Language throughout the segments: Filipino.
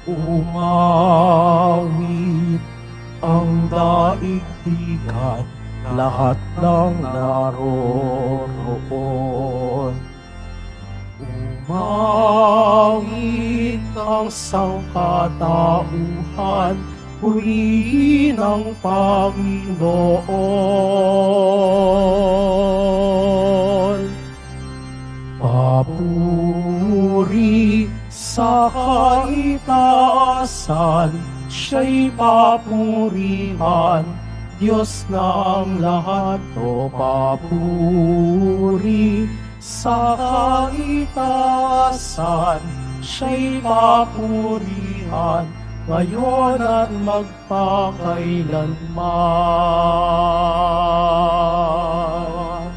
Umawit ang daigdigan, lahat ng naroroon. Umawit ang sangkatauhan, purihin ang Panginoon. Papuri sa kaitaasan, siya'y papurihan, Diyos ng lahat. O papuri sa kaitaasan, siya'y papurihan, ngayon at magpakailanman.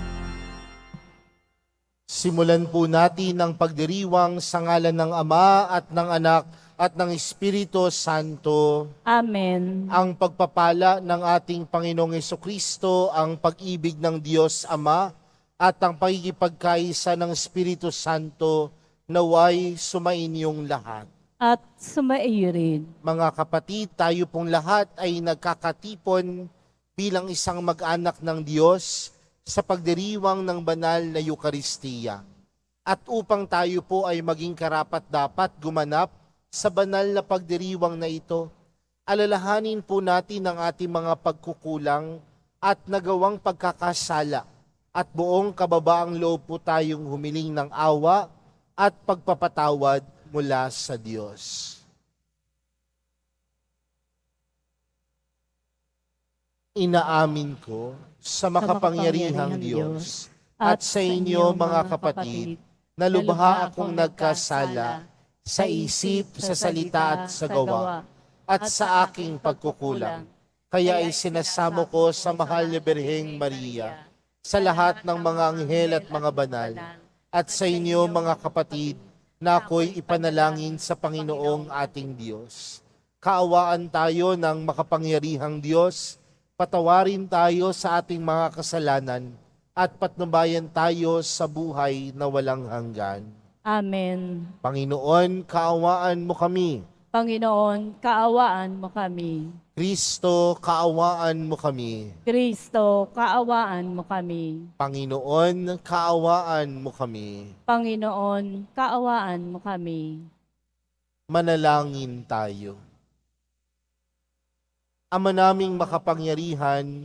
Simulan po natin ang pagdiriwang sa ngalan ng Ama at ng Anak at ng Espiritu Santo. Amen. Ang pagpapala ng ating Panginoong Hesukristo, ang pag-ibig ng Diyos Ama at ang pagkikipagkaisa ng Espiritu Santo naway sumainyong lahat. At sumaiyo rin. Mga kapatid, tayo pong lahat ay nagkakatipon bilang isang mag-anak ng Diyos sa pagdiriwang ng banal na Eukaristiya. At upang tayo po ay maging karapat-dapat gumanap sa banal na pagdiriwang na ito, alalahanin po natin ang ating mga pagkukulang at nagawang pagkakasala at buong kababaang loob po tayong humiling ng awa at pagpapatawad mula sa Diyos. Inaamin ko sa makapangyarihang Diyos at sa inyo mga kapatid na lubha akong nagkasala sa isip, sa salita at sa gawa at sa aking pagkukulang. Kaya ay sinasamo ko sa mahal na Birheng Maria, sa lahat ng mga anghel at mga banal, at sa inyo mga kapatid na ako'y ipanalangin sa Panginoong ating Diyos. Kaawaan tayo ng makapangyarihang Diyos, patawarin tayo sa ating mga kasalanan, at patnubayan tayo sa buhay na walang hanggan. Amen. Panginoon, kaawaan mo kami. Panginoon, kaawaan mo kami. Kristo, kaawaan mo kami. Kristo, kaawaan mo kami. Panginoon, kaawaan mo kami. Panginoon, kaawaan mo kami. Manalangin tayo. Ama naming makapangyarihan,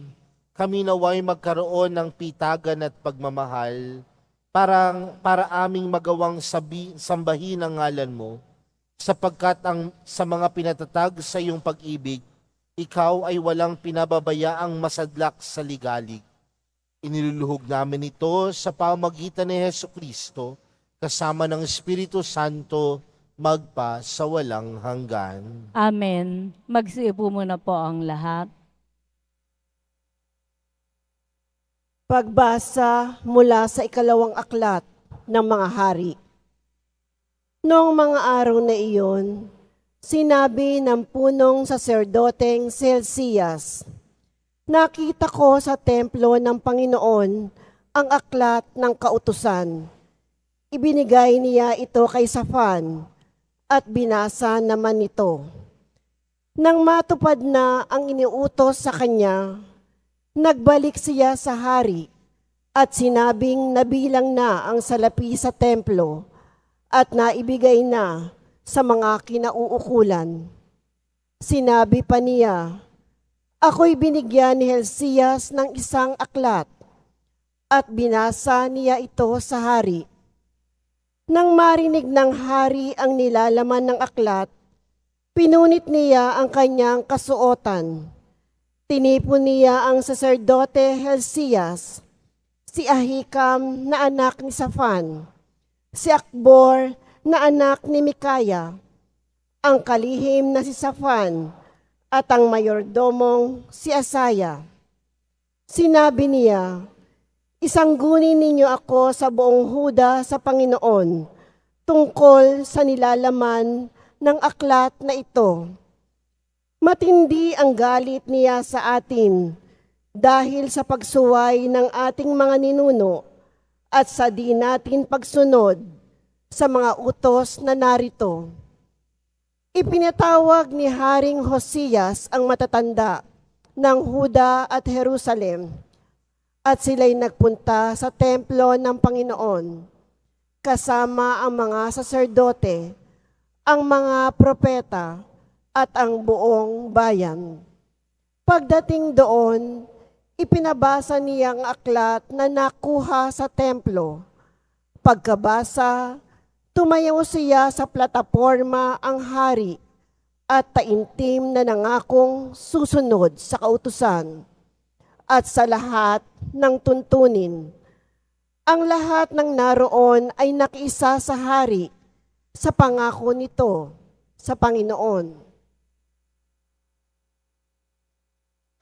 kami naway magkaroon ng pitagan at pagmamahal para aming magawang sambahin ang ngalan mo, sapagkat sa mga pinatatag sa iyong pag-ibig, ikaw ay walang pinababayaang masadlak sa ligalig. Iniluluhog namin ito sa pamagitan ni Hesukristo, kasama ng Espiritu Santo, magpa sa walang hanggan. Amen. Magsiupo muna po ang lahat. Pagbasa mula sa ikalawang aklat ng mga hari. Noong mga araw na iyon, sinabi ng punong saserdoteng Celsius, nakita ko sa templo ng Panginoon ang aklat ng kautusan. Ibinigay niya ito kay Safan at binasa naman nito. Nang matupad na ang iniutos sa kanya, nagbalik siya sa hari at sinabing nabilang na ang salapi sa templo at naibigay na sa mga kinauukulan. Sinabi pa niya, ako'y binigyan ni Hilcias ng isang aklat at binasa niya ito sa hari. Nang marinig ng hari ang nilalaman ng aklat, pinunit niya ang kanyang kasuotan. Tinipon niya ang saserdote Hilcias, si Ahikam na anak ni Safan, si Akbor na anak ni Mikaya, ang kalihim na si Safan, at ang mayordomong si Asaya. Sinabi niya, isanggunin ninyo ako sa buong Huda sa Panginoon tungkol sa nilalaman ng aklat na ito. Matindi ang galit niya sa atin dahil sa pagsuway ng ating mga ninuno at sa di natin pagsunod sa mga utos na narito. Ipinatawag ni Haring Hosias ang matatanda ng Huda at Jerusalem, at sila'y nagpunta sa templo ng Panginoon, kasama ang mga saserdote, ang mga propeta, at ang buong bayan. Pagdating doon, ipinabasa niya ang aklat na nakuha sa templo. Pagkabasa, tumayo siya sa plataporma ang hari at taimtim na nangakong susunod sa kautusan at sa lahat ng tuntunin. Ang lahat ng naroon ay nakiisa sa hari sa pangako nito sa Panginoon.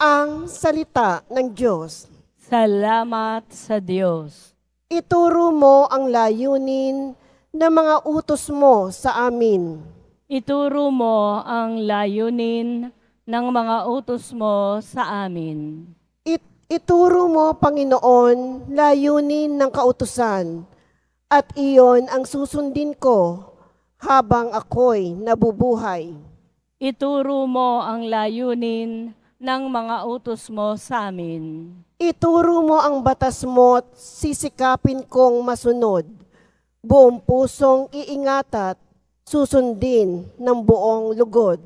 Ang salita ng Diyos. Salamat sa Diyos. Ituro mo ang layunin ng mga utos mo sa amin. Ituro mo ang layunin ng mga utos mo sa amin. Ituro mo, Panginoon, layunin ng kautusan, at iyon ang susundin ko habang ako'y nabubuhay. Ituro mo ang layunin ng mga utos mo sa amin. Ituro mo ang batas mo at sisikapin kong masunod. Buong pusong iingat at susundin ng buong lugod.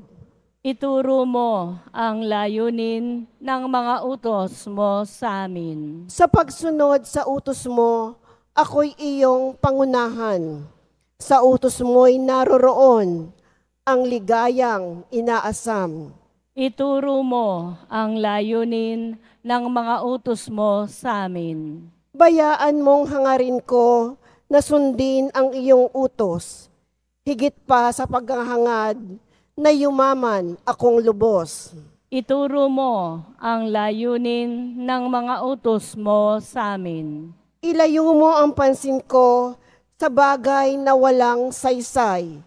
Ituro mo ang layunin ng mga utos mo sa amin. Sa pagsunod sa utos mo, ako'y iyong pangunahan. Sa utos mo'y naroroon ang ligayang inaasam. Ituro mo ang layunin ng mga utos mo sa amin. Bayaan mong hangarin ko na sundin ang iyong utos, higit pa sa paghahangad na yumaman akong lubos. Ituro mo ang layunin ng mga utos mo sa amin. Ilayo mo ang pansin ko sa bagay na walang saysay,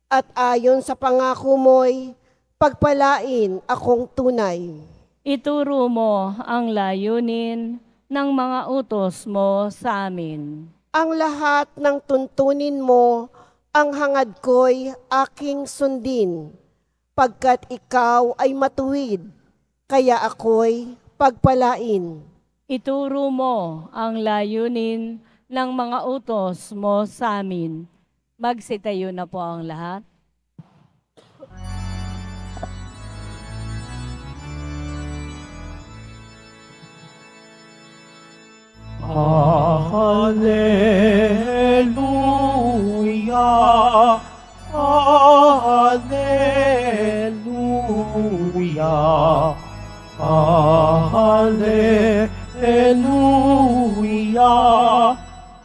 at ayon sa pangako mo'y pagpalain akong tunay. Ituro mo ang layunin ng mga utos mo sa amin. Ang lahat ng tuntunin mo, ang hangad ko'y aking sundin, pagkat ikaw ay matuwid, kaya ako'y pagpalain. Ituro mo ang layunin ng mga utos mo sa amin. Magsitayo na po ang lahat. Hallelujah, Hallelujah, Hallelujah,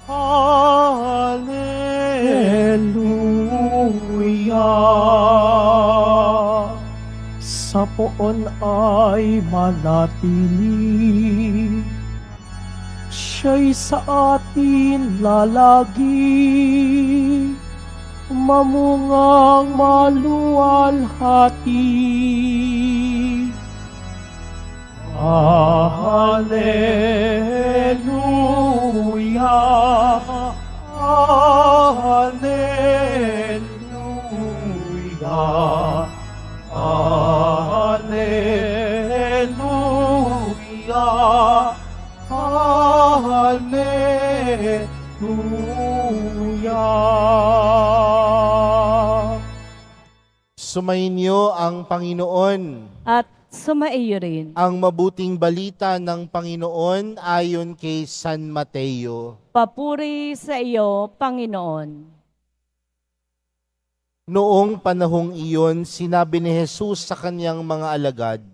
Hallelujah. Sa poon ay manatili, siya'y sa atin lalagi, mamungang maluwalhati. Hallelujah, Hallelujah, Hallelujah, Hallelujah. Sumainyo ang Panginoon. At sumaiyo rin. Ang mabuting balita ng Panginoon ayon kay San Mateo. Papuri sa iyo, Panginoon. Noong panahong iyon, sinabi ni Jesus sa kanyang mga alagad,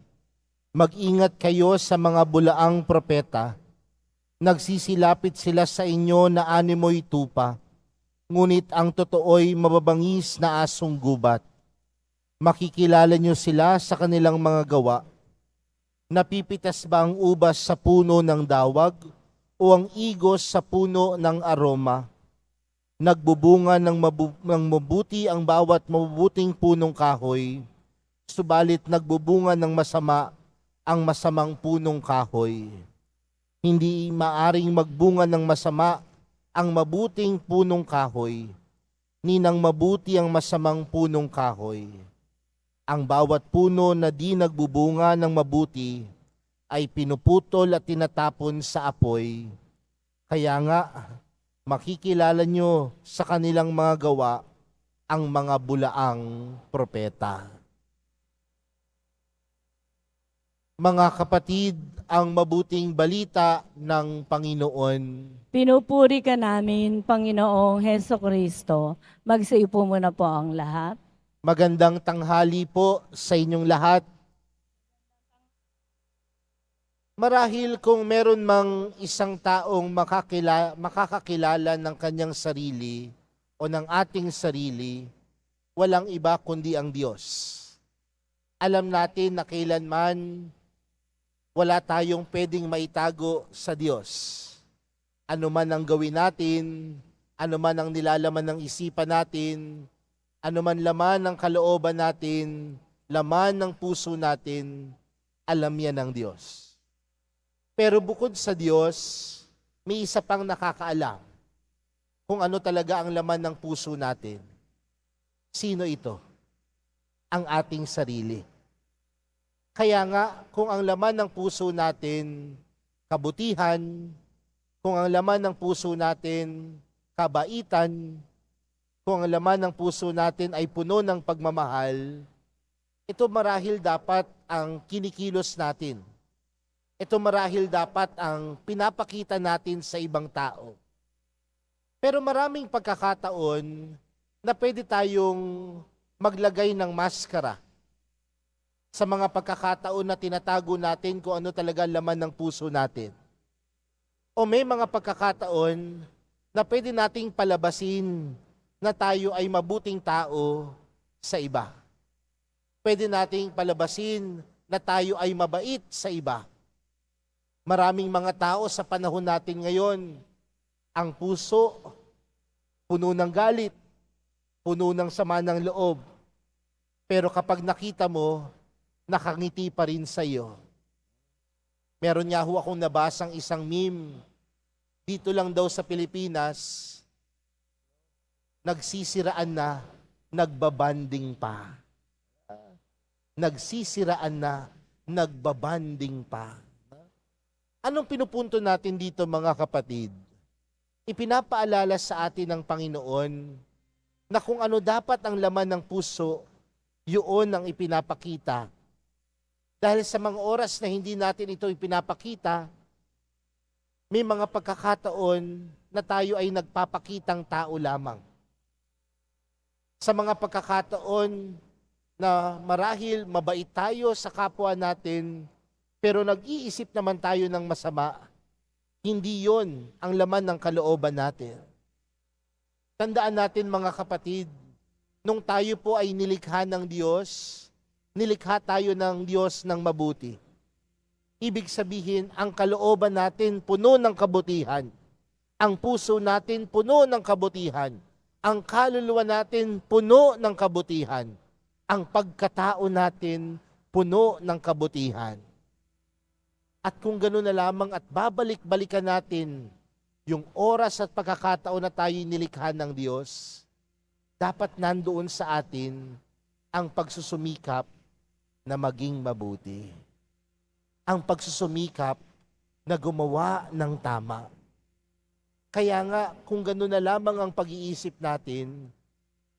"Mag-ingat kayo sa mga bulaang propeta. Nagsisilapit sila sa inyo na animoy tupa, ngunit ang totoo'y mababangis na asong gubat. Makikilala niyo sila sa kanilang mga gawa. Napipitas ba ang ubas sa puno ng dawag o ang igos sa puno ng aroma? Nagbubunga ng mabuti ang bawat mabubuting punong kahoy, subalit nagbubunga ng masama ang masamang punong kahoy. Hindi maaring magbunga ng masama ang mabuting punong kahoy, ninang mabuti ang masamang punong kahoy. Ang bawat puno na di nagbubunga ng mabuti ay pinuputol at tinatapon sa apoy. Kaya nga, makikilala nyo sa kanilang mga gawa ang mga bulaang propeta. Mga kapatid, ang mabuting balita ng Panginoon. Pinupuri ka namin, Panginoong Heso Kristo. Magsiupo muna po ang lahat. Magandang tanghali po sa inyong lahat. Marahil kung meron mang isang taong makakakilala ng kanyang sarili o ng ating sarili, walang iba kundi ang Diyos. Alam natin na kailanman wala tayong pwedeng maitago sa Diyos. Ano man ang gawin natin, ano man ang nilalaman ng isipan natin, ano man laman ng kalooban natin, laman ng puso natin, alam yan ng Diyos. Pero bukod sa Diyos, may isa pang nakakaalam kung ano talaga ang laman ng puso natin. Sino ito? Ang ating sarili. Kaya nga, kung ang laman ng puso natin kabutihan, kung ang laman ng puso natin kabaitan, kung ang laman ng puso natin ay puno ng pagmamahal, ito marahil dapat ang kinikilos natin. Ito marahil dapat ang pinapakita natin sa ibang tao. Pero maraming pagkakataon na pwede tayong maglagay ng maskara sa mga pagkakataon na tinatago natin kung ano talaga laman ng puso natin. O may mga pagkakataon na pwede nating palabasin na tayo ay mabuting tao sa iba. Pwede nating palabasin na tayo ay mabait sa iba. Maraming mga tao sa panahon natin ngayon, ang puso puno ng galit, puno ng sama ng loob. Pero kapag nakita mo, nakangiti pa rin sa iyo. Meron nga ho akong nabasang isang meme, dito lang daw sa Pilipinas, nagsisiraan na, nagbabanding pa. Nagsisiraan na, nagbabanding pa. Anong pinupunto natin dito mga kapatid? Ipinapaalala sa atin ng Panginoon na kung ano dapat ang laman ng puso, yun ang ipinapakita. Dahil sa mga oras na hindi natin ito ipinapakita, may mga pagkakataon na tayo ay nagpapakitang tao lamang. Sa mga pagkakataon na marahil mabait tayo sa kapwa natin, pero nag-iisip naman tayo ng masama, hindi yon ang laman ng kalooban natin. Tandaan natin mga kapatid, nung tayo po ay nilikha ng Diyos, nilikha tayo ng Diyos ng mabuti. Ibig sabihin, ang kalooban natin puno ng kabutihan. Ang puso natin puno ng kabutihan. Ang kaluluwa natin puno ng kabutihan. Ang pagkatao natin puno ng kabutihan. At kung gano'n na lamang at babalik-balikan natin yung oras at pagkakataon na tayo nilikha ng Diyos, dapat nandoon sa atin ang pagsusumikap na maging mabuti. Ang pagsusumikap na gumawa ng tama. Kaya nga, kung gano'n na lamang ang pag-iisip natin,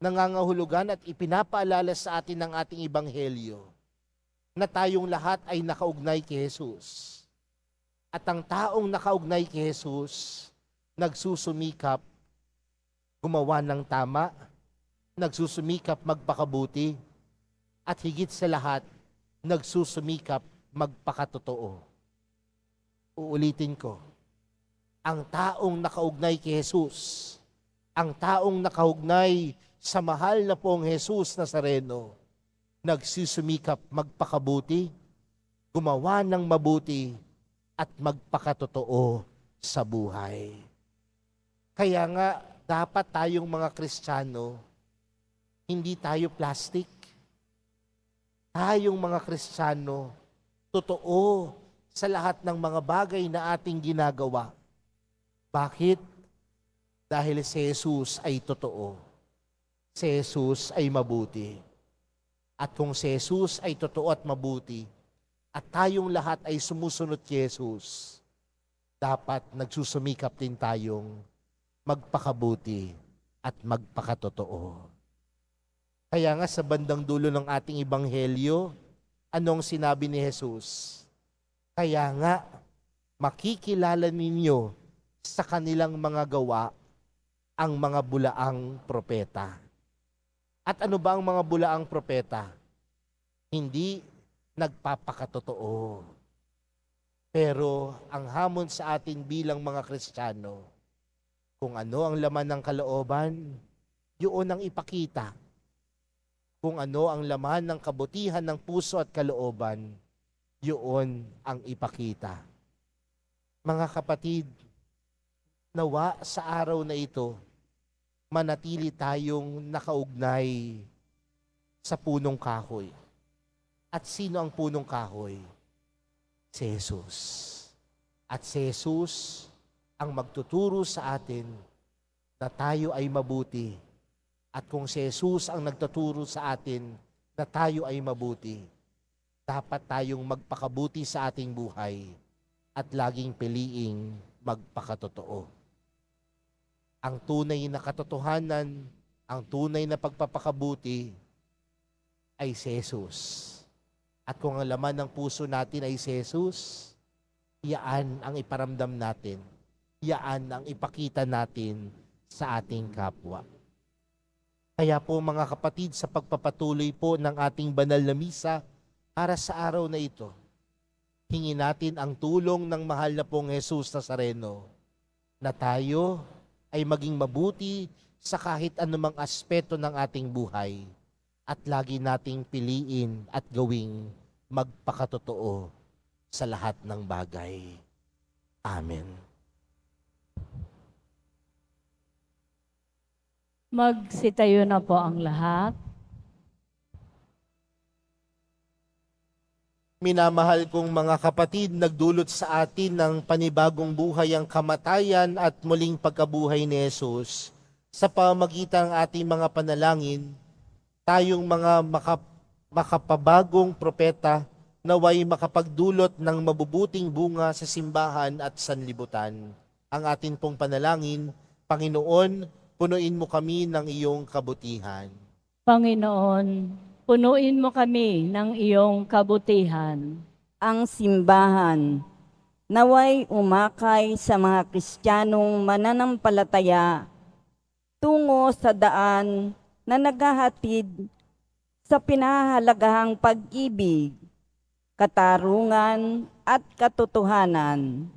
nangangahulugan at ipinapaalala sa atin ng ating Ebanghelyo na tayong lahat ay nakaugnay kay Jesus. At ang taong nakaugnay kay Jesus, nagsusumikap gumawa ng tama, nagsusumikap magpakabuti, at higit sa lahat, nagsusumikap magpakatotoo. Uulitin ko, ang taong nakaugnay kay Jesus, ang taong nakaugnay sa mahal na pong Jesus Nazareno, nagsusumikap magpakabuti, gumawa ng mabuti, at magpakatotoo sa buhay. Kaya nga, dapat tayong mga Kristiyano, hindi tayo plastic. Tayong mga Kristiyano, totoo sa lahat ng mga bagay na ating ginagawa. Bakit? Dahil si Jesus ay totoo. si Jesus ay mabuti. At kung si Jesus ay totoo at mabuti, at tayong lahat ay sumusunod kay Jesus, dapat nagsusumikap din tayong magpakabuti at magpakatotoo. Kaya nga sa bandang dulo ng ating ebanghelyo, anong sinabi ni Jesus? Kaya nga, makikilala ninyo sa kanilang mga gawa ang mga bulaang propeta. At ano ba ang mga bulaang propeta? Hindi nagpapakatotoo. Pero ang hamon sa atin bilang mga Kristiyano, kung ano ang laman ng kalooban, yun ang ipakita. Kung ano ang laman ng kabutihan ng puso at kalooban, yun ang ipakita. Mga kapatid, nawa sa araw na ito, manatili tayong nakaugnay sa punong kahoy. At sino ang punong kahoy? Si Jesus. At si Jesus ang magtuturo sa atin na tayo ay mabuti. At kung si Jesus ang nagtuturo sa atin na tayo ay mabuti, dapat tayong magpakabuti sa ating buhay at laging piliing magpakatotoo. Ang tunay na katotohanan, ang tunay na pagpapakabuti ay si Jesus. At kung ang laman ng puso natin ay si Jesus, yaan ang iparamdam natin. Yaan ang ipakita natin sa ating kapwa. Kaya po mga kapatid, sa pagpapatuloy po ng ating banal na misa para sa araw na ito, hingin natin ang tulong ng mahal na pong Jesus Nazareno na tayo ay maging mabuti sa kahit anumang aspeto ng ating buhay at lagi nating piliin at gawing magpakatotoo sa lahat ng bagay. Amen. Magsitayo na po ang lahat. Minamahal kong mga kapatid, nagdulot sa atin ng panibagong buhay ang kamatayan at muling pagkabuhay ni Jesus. Sa pamagitan ng ating mga panalangin, tayong mga makapabagong propeta naway makapagdulot ng mabubuting bunga sa simbahan at sanlibutan. Ang atin pong panalangin, Panginoon, punuin mo kami ng iyong kabutihan. Panginoon, punuin mo kami ng iyong kabutihan. Ang simbahan naway umakay sa mga Kristiyanong mananampalataya tungo sa daan na naghahatid sa pinahahalagahang pag-ibig, katarungan at katotohanan.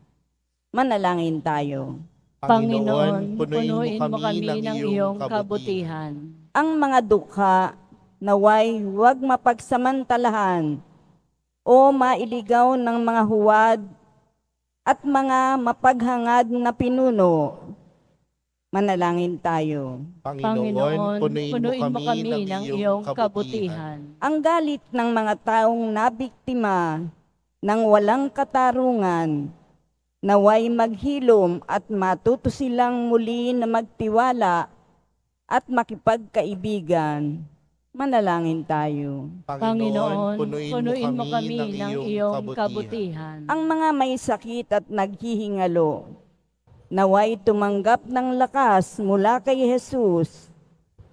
Manalangin tayo. Panginoon, punuin mo kami ng iyong kabutihan. Ang mga dukha naway huwag mapagsamantalahan o mailigaw ng mga huwad at mga mapaghangad na pinuno. Manalangin tayo. Panginoon, punuin mo kami ng iyong kabutihan. Ang galit ng mga taong nabiktima ng walang katarungan, naway maghilom at matuto silang muli na magtiwala at makipagkaibigan. Manalangin tayo. Panginoon, punuin mo kami ng iyong kabutihan. Ang mga may sakit at naghihingalo, naway tumanggap ng lakas mula kay Jesus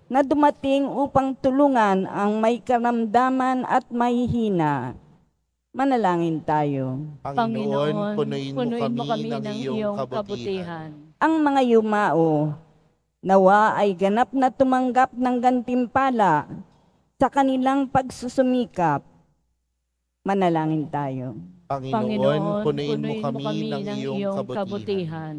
na dumating upang tulungan ang may karamdaman at may hina. Manalangin tayo. Panginoon, punuin mo kami ng iyong kabutihan. Ang mga yumao, nawa ay ganap na tumanggap ng gantimpala sa kanilang pagsusumikap. Manalangin tayo. Panginoon, punuin mo kami ng iyong kabutihan. kabutihan.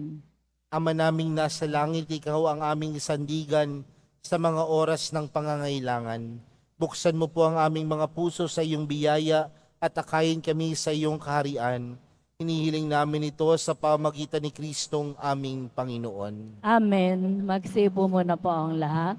Ama naming nasa langit, ikaw ang aming sandigan sa mga oras ng pangangailangan. Buksan mo po ang aming mga puso sa iyong biyaya at akayin kami sa iyong kaharian. Hinihiling namin ito sa pamagitan ni Kristong aming Panginoon. Amen. Magsibo mo na po ang lahat.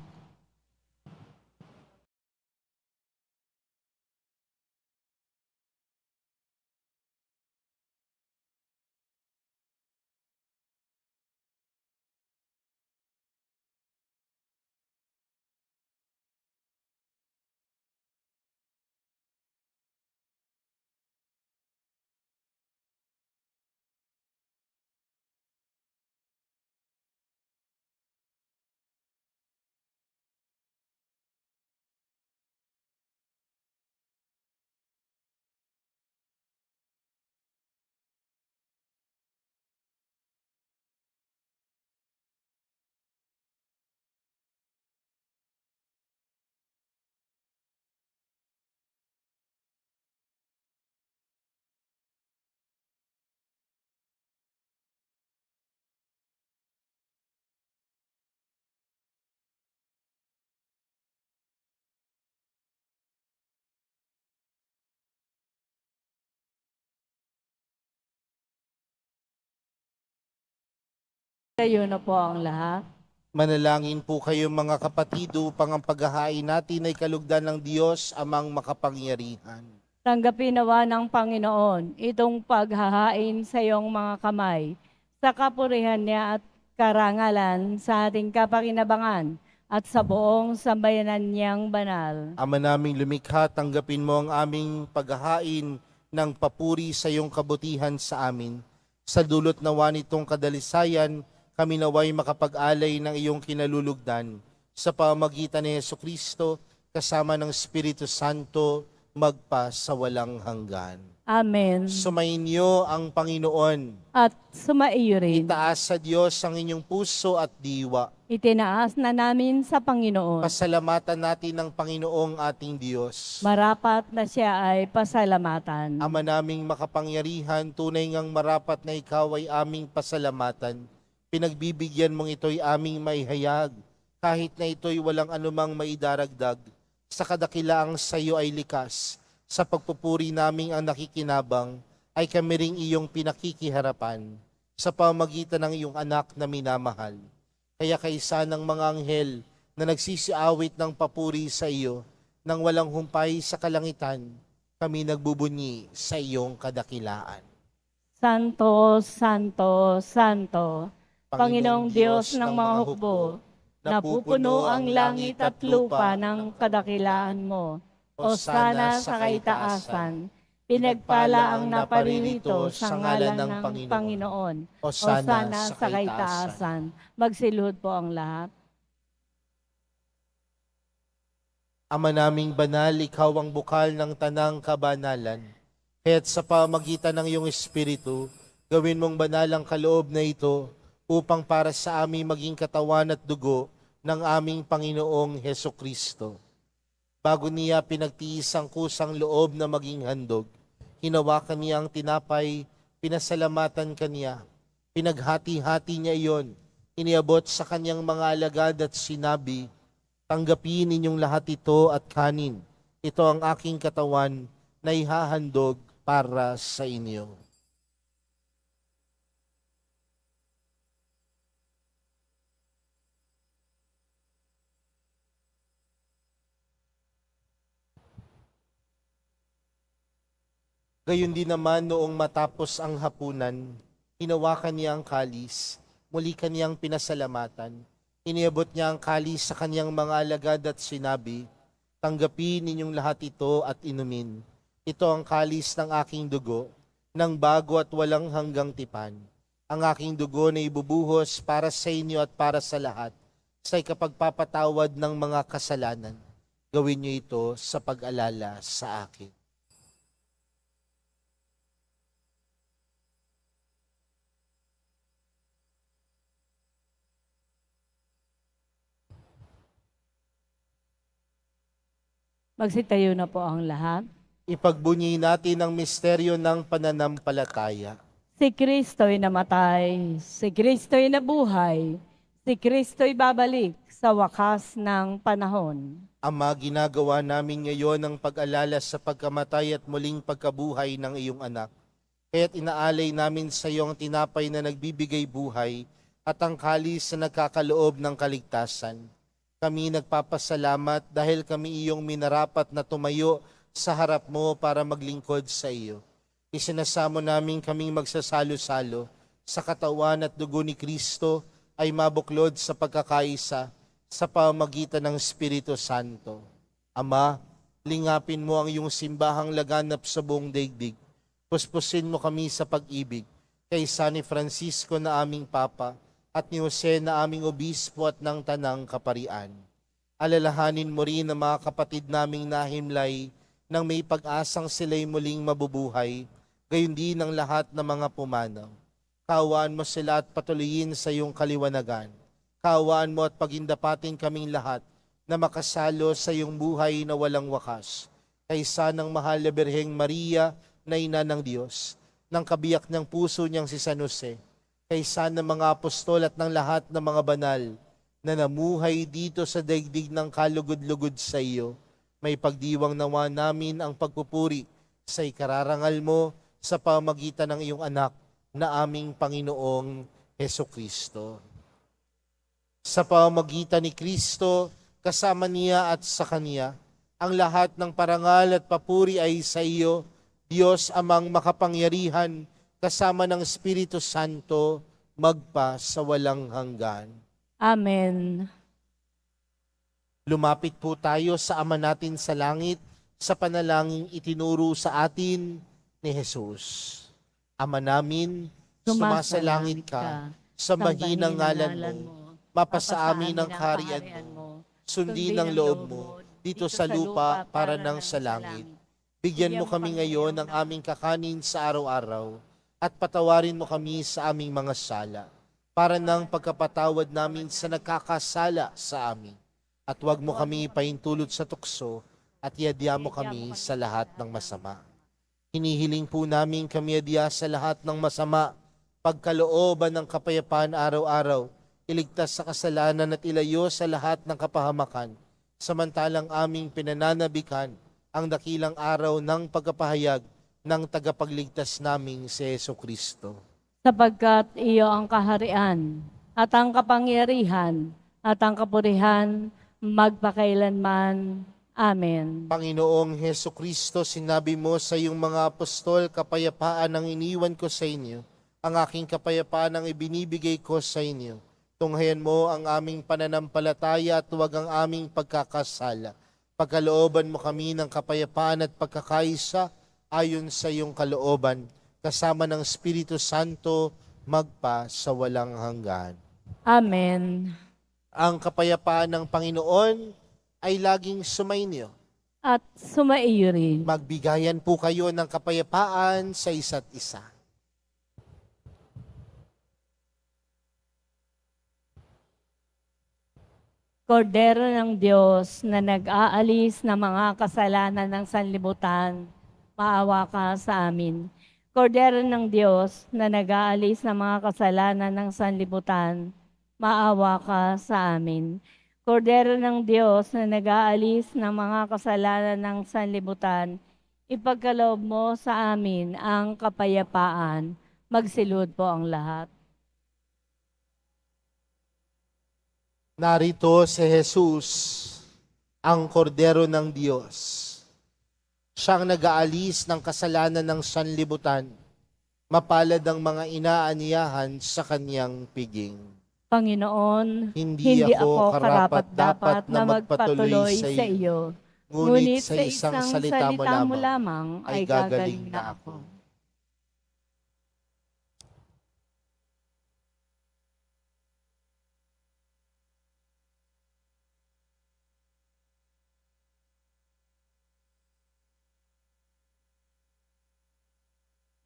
Tayo na po ang lahat. Manalangin po kayo mga kapatid upang ang paghahain natin ay kalugdan ng Diyos amang makapangyarihan. Tanggapin nawa ng Panginoon itong paghahain sa iyong mga kamay, sa kapurihan niya at karangalan sa ating kapakinabangan at sa buong sambayanan niyang banal. Ama naming lumikha, tanggapin mo ang aming paghahain ng papuri sa iyong kabutihan sa amin. Sa dulot nawa nitong kadalisayan, kami naway makapag-alay ng iyong kinalulugdan. Sa pamamagitan ni Jesucristo, kasama ng Espiritu Santo, magpa sa walang hanggan. Amen. Sumainyo ang Panginoon. At sumaiyo rin. Itaas sa Diyos ang inyong puso at diwa. Itinaas na namin sa Panginoon. Pasalamatan natin ang Panginoong ating Diyos. Marapat na siya ay pasalamatan. Ama naming makapangyarihan, tunay ngang marapat na ikaw ay aming pasalamatan. Pinagbibigyan mong ito'y aming maihayag, kahit na ito'y walang anumang maidaragdag. Sa kadakilaang sa iyo ay likas. Sa pagpupuri naming ang nakikinabang, ay kami ring iyong pinakikiharapan sa pamagitan ng iyong anak na minamahal. Kaya kaisa ng mga anghel na nagsisiawit ng papuri sa iyo, nang walang humpay sa kalangitan, kami nagbubunyi sa iyong kadakilaan. Santo, Santo, Santo, Panginoong Diyos ng mga hukbo, napupuno ang langit at lupa ng kadakilaan mo. Hosana sa kaitaasan, pinagpala ang naparirito sa ngalan ng Panginoon. Hosana sa kaitaasan. Magsiluhod po ang lahat. Ama naming banal, ikaw ang bukal ng tanang kabanalan. Kaya't sa pamagitan ng iyong Espiritu, gawin mong banal ang kaloob na ito upang para sa aming maging katawan at dugo ng aming Panginoong Hesukristo. Bago niya pinagtiis ang kusang loob na maging handog, hinawakan niya ang tinapay, pinasalamatan kaniya, pinaghati-hati niya iyon, iniabot sa kanyang mga alagad at sinabi, tanggapin ninyong lahat ito at kanin. Ito ang aking katawan na ihahandog para sa inyo. Gayon din naman noong matapos ang hapunan, hinawakan niya ang kalis, muli kaniyang pinasalamatan. Iniabot niya ang kalis sa kaniyang mga alagad at sinabi, tanggapin ninyong lahat ito at inumin. Ito ang kalis ng aking dugo, ng bago at walang hanggang tipan. Ang aking dugo na ibubuhos para sa inyo at para sa lahat, sa ikapagpapatawad ng mga kasalanan. Gawin niyo ito sa pag-alala sa akin. Magsitayo na po ang lahat. Ipagbunyi natin ang misteryo ng pananampalataya. Si Kristo'y namatay, si Kristo'y nabuhay, si Kristo'y babalik sa wakas ng panahon. Ama, ginagawa namin ngayon ang pag-alala sa pagkamatay at muling pagkabuhay ng iyong anak. Kaya't inaalay namin sa iyo ang tinapay na nagbibigay buhay at ang kalis na nagkakaloob ng kaligtasan. Kami nagpapasalamat dahil kami iyong minarapat na tumayo sa harap mo para maglingkod sa iyo. Isinasamo namin kaming magsasalo-salo sa katawan at dugo ni Kristo ay mabuklod sa pagkakaisa sa pamamagitan ng Espiritu Santo. Ama, lingapin mo ang iyong simbahang laganap sa buong daigdig. Puspusin mo kami sa pag-ibig kay San Francisco na aming Papa at ni Jose na aming obispo at ng tanang kaparian. Alalahanin mo rin ang mga kapatid naming nahimlay nang may pag-asang sila'y muling mabubuhay, gayon din ang lahat ng mga pumanaw. Kaawaan mo sila at patuloyin sa iyong kaliwanagan. Kaawaan mo at pagindapatin kaming lahat na makasalo sa iyong buhay na walang wakas. Kaysa ng mahal na Birheng Maria na ina ng Diyos, ng kabiyak ng puso niyang si San Jose, kaysa ng mga apostol at ng lahat ng mga banal na namuhay dito sa daigdig ng kalugod-lugod sa iyo, may pagdiwang nawa namin ang pagpupuri sa ikararangal mo sa pamagitan ng iyong anak na aming Panginoong Heso Kristo. Sa pamamagitan ni Kristo, kasama niya at sa Kanya, ang lahat ng parangal at papuri ay sa iyo, Diyos amang makapangyarihan, kasama ng Espiritu Santo, magpa sa walang hanggan. Amen. Lumapit po tayo sa Ama natin sa langit, sa panalangin itinuro sa atin ni Jesus. Ama namin, sumasalangit ka, sa mahinang ngalan mo, mapasa amin ang kaharian mo, sundin ang loob mo, dito sa lupa para nang sa langit. Bigyan mo kami ngayon ng aming kakanin sa araw-araw, at patawarin mo kami sa aming mga sala, para nang pagkapatawad namin sa nagkakasala sa amin. At huwag mo kami ipaintulot sa tukso, at iadya mo kami sa lahat ng masama. Hinihiling po namin kami adya sa lahat ng masama, pagkalooban ng kapayapaan araw-araw, iligtas sa kasalanan at ilayo sa lahat ng kapahamakan, samantalang aming pinananabikan ang dakilang araw ng pagkapahayag ng tagapagligtas naming si Heso Kristo. Sapagkat iyo ang kaharian, at ang kapangyarihan, at ang kapurihan, magpakailanman. Amen. Panginoong Heso Kristo, sinabi mo sa iyong mga apostol, kapayapaan ang iniwan ko sa inyo, ang aking kapayapaan ang ibinibigay ko sa inyo. Tunghayan mo ang aming pananampalataya at huwag ang aming pagkakasala. Pagkalooban mo kami ng kapayapaan at pagkakaisa ayon sa iyong kalooban, kasama ng Espiritu Santo, magpa sa walang hanggan. Amen. Ang kapayapaan ng Panginoon ay laging sumainyo. At sumaiyo rin. Magbigayan po kayo ng kapayapaan sa isa't isa. Kordero ng Diyos na nag-aalis ng mga kasalanan ng sanlibutan, maawa ka sa amin. Kordero ng Diyos na nag-aalis ng mga kasalanan ng sanlibutan, maawa ka sa amin. Kordero ng Diyos na nag-aalis ng mga kasalanan ng sanlibutan, ipagkaloob mo sa amin ang kapayapaan. Magsilud po ang lahat. Narito si Jesus, ang kordero ng Diyos. Siyang nag-aalis ng kasalanan ng sanlibutan. Mapalad ang mga inaaniyahan sa kanyang piging. Panginoon, Hindi ako karapat-dapat na magpatuloy sa iyo. Ngunit sa isang salita mo lamang ay gagaling na ako.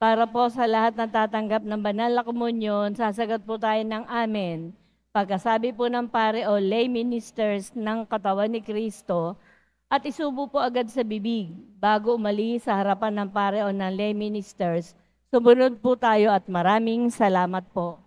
Para po sa lahat na tatanggap ng banal na komunyon, sasagot po tayo ng amen. Pagkasabi po ng pare o lay ministers ng katawan ni Kristo, at isubo po agad sa bibig bago umalis sa harapan ng pare o ng lay ministers. Sumunod po tayo at maraming salamat po.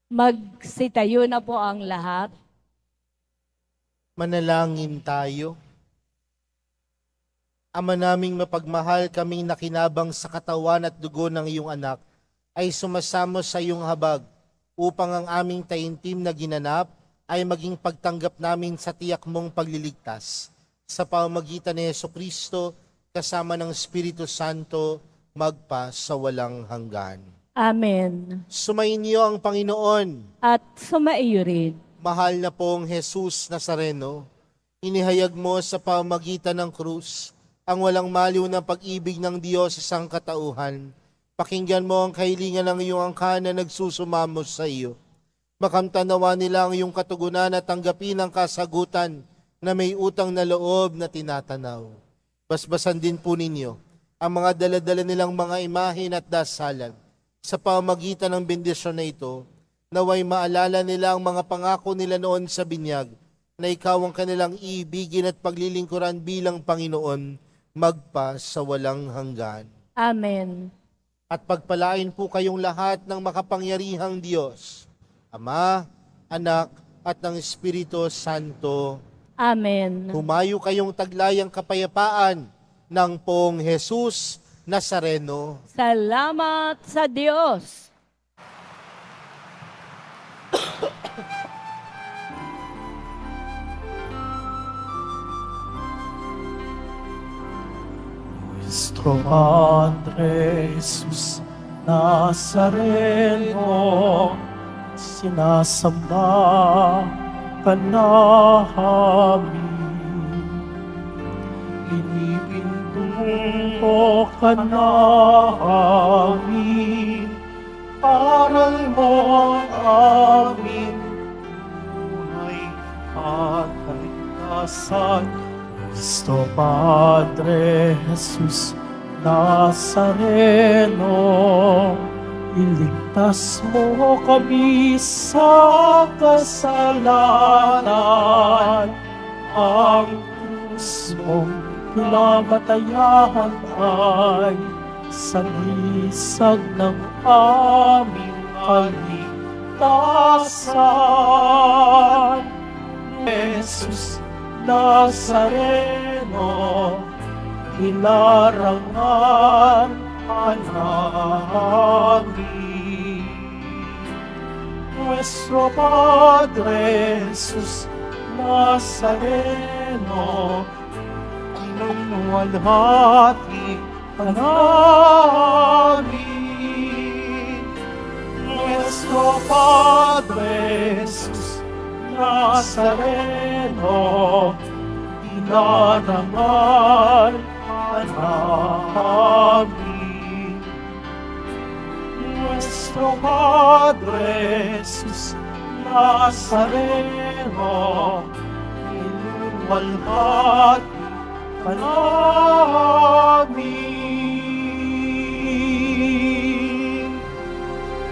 Magsitayo na po ang lahat. Manalangin tayo. Ama naming mapagmahal, kaming nakinabang sa katawan at dugo ng iyong anak, ay sumasamo sa iyong habag upang ang aming taimtim na ginanap ay maging pagtanggap namin sa tiyak mong pagliligtas. Sa pamamagitan ni Jesucristo, kasama ng Espiritu Santo, magpa sa walang hanggan. Amen. Sumainyo ang Panginoon. At sumaiyo rin. Mahal na pong Jesus Nazareno, inihayag mo sa pamagitan ng krus ang walang maliw na pag-ibig ng Diyos sa sangkatauhan. Pakinggan mo ang kahilingan ng iyong angkan na nagsusumamo sa iyo. Makamtanawa nila ang iyong katugunan at tanggapin ang kasagutan na may utang na loob na tinatanaw. Basbasan din po ninyo ang mga daladala nilang mga imahin at dasalan. Sa pamagitan ng bendisyon na ito, naway maalala nila ang mga pangako nila noon sa binyag na ikaw ang kanilang iibigin at paglilingkuran bilang Panginoon magpa sa walang hanggan. Amen. At pagpalain po kayong lahat ng makapangyarihang Diyos, Ama, Anak, at ng Espiritu Santo. Amen. Humayo kayong taglayang kapayapaan ng Pong Jesus Nazareno. Salamat sa Diyos. Nuestro Padre Jesus Nazareno, sinasamba ka namin. Pinipintuho ka namin, aral mo ang amin, tunay at kaligtasan. Cristo Padre Jesus Nazareno, iligtas mo kami sa kasalanan. Ang krus mong pinamatayan ay sagisag ng aming kaligtasan. Jesus Nazareno, ilarangan ka namin. Nuestro Padre Jesus Nazareno, inuwalhati ka namin. Nuestro Padre Jesus Nazareno, ilarangan ka namin. Nuestro Padre Jesus Nazareno, inuwalhati ka namin.